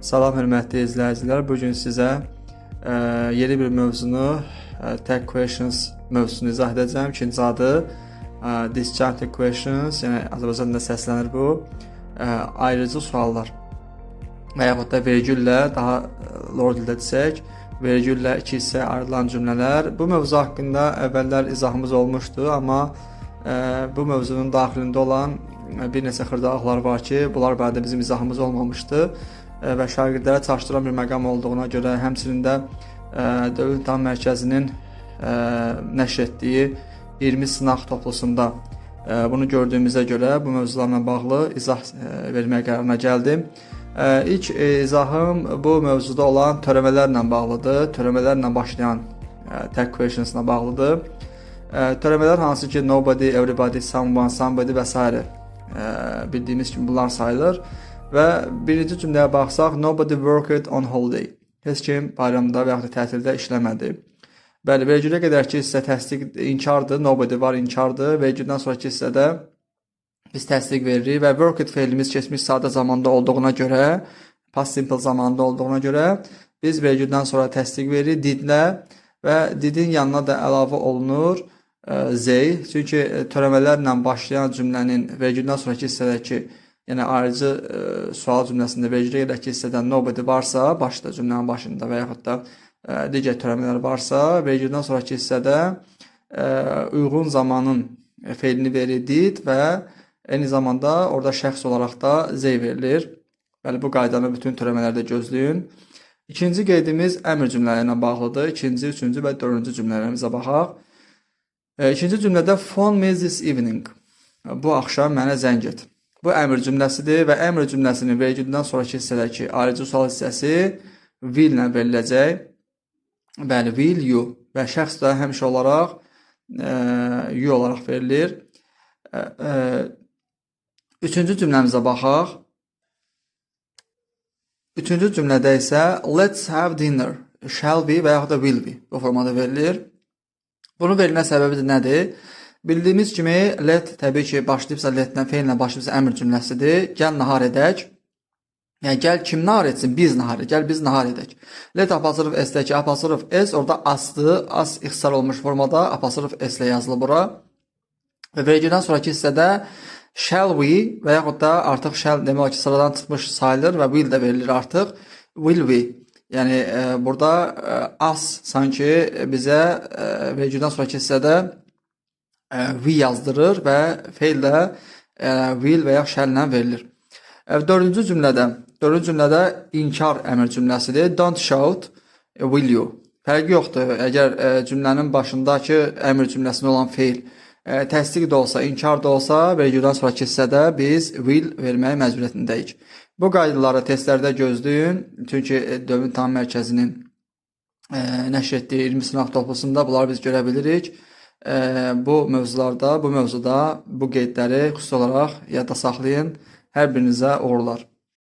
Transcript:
Salam hörmətli izləyicilər. Bu gün sizə yeni bir mövzunu, tag questions mövzusunu izah edəcəm. İkinci adı disjunctive questions, yəni Azərbaycanda səslənir bu. Ayrıcı suallar və yaxud da vergüllə, daha lor dildə desək, vergüllə iki hissəyə ayrılan cümlələr. Bu mövzu haqqında əvvəllər izahımız olmuşdu, amma bu mövzunun daxilində olan bir neçə xırdalıqlar var ki, bunlar barədə bizim izahımız olmamışdı və şagirdlərə çaşdıran bir məqam olduğuna görə, həmçinin də Dövlət İmtahan Mərkəzinin nəşr etdiyi 20 sınaq toplusunda bunu gördüyümüzə görə bu mövzularla bağlı izah verməyə qərarına gəldim. İlk izahım bu mövzuda olan törəmələrlə bağlıdır. Törəmələrlə başlayan tag questions'la bağlıdır. Törəmələr hansı ki nobody, everybody, someone, somebody və s. Bildiyimiz kimi bunlar sayılır. Və birinci cümləyə baxsaq, nobody worked on holiday. Heç kim bayramda və yaxud da tətildə işləmədi. Bəli, vergülə qədər ki, hissə təsdiq inkardır, nobody var inkardır. Vergüldən sonraki hissədə biz təsdiq veririk və worked feilimiz keçmiş sadə zamanda olduğuna görə, past simple zamanda olduğuna görə biz vergüldən sonra təsdiq veririk didlə və didin yanına da əlavə olunur they. Çünki törəmələrlə başlayan cümlənin vergüldən sonraki hissədəki, yəni ayrıcı sual cümləsində vergülə qədər ki hissədən nobody varsa, başda cümlənin başında və yaxud da digər törəmələr varsa, vergüldən sonraki hissədə uyğun zamanın feilini verir did və eyni zamanda orada şəxs olaraq da they verilir. Bəli, bu qaydanı bütün törəmələrdə gözləyin. İkinci qeydimiz əmr cümlələri ilə bağlıdır. İkinci, üçüncü və dördüncü cümlələrimizə baxaq. İkinci cümlədə phone me this evening. Bu axşam mənə zəng et. Bu əmr cümləsidir və əmr cümləsinin vergüldən sonraki hissədəki ayrıcı sual hissəsi will ilə veriləcək. Bəli, will, you və şəxs də həmişə olaraq you olaraq verilir. Üçüncü cümləmizə baxaq. Üçüncü cümlədə isə let's have dinner, shall we və yaxud da will we bu formada verilir. Bunun verilmə səbəbi də nədir? Bildiyimiz kimi let təbii ki başlayıbsa letdən feillə başlayıbsa əmr cümləsidir. Gəl nahar edək. Yəni gəl kim nahar etsin? Biz nahar edək. Gəl biz nahar edək. Let apostrophe s-dəki apostrophe s orada asdır. As ixtisar olmuş formada apostrophe s ilə yazılır bura. Və vergüldən sonraki hissədə shall we və yaxud da artıq shall demək olar ki sıradan çıxmış sayılır və will də verilir artıq. Will we. Yəni burada as sanki bizə vergüldən sonraki hissədə we yazdırır və feil də will və ya shall-lə verilir. Dördüncü cümlədə inkar əmr cümləsidir. Don't shout, will you. Fərqi yoxdur. Əgər cümlənin başındakı əmr cümləsində olan feil təsdiq də olsa, inkar da olsa, vergüldən sonraki hissədə biz will verməyə məcburiyyətindəyik. Bu qaydaları testlərdə gözləyin. Çünki Dövlət İmtahan Mərkəzinin nəşr etdiyi 20 sınaq toplusunda bunları biz görə bilirik. Bu mövzuda bu qeydləri xüsusi olaraq yadda saxlayın. Hər birinizə uğurlar.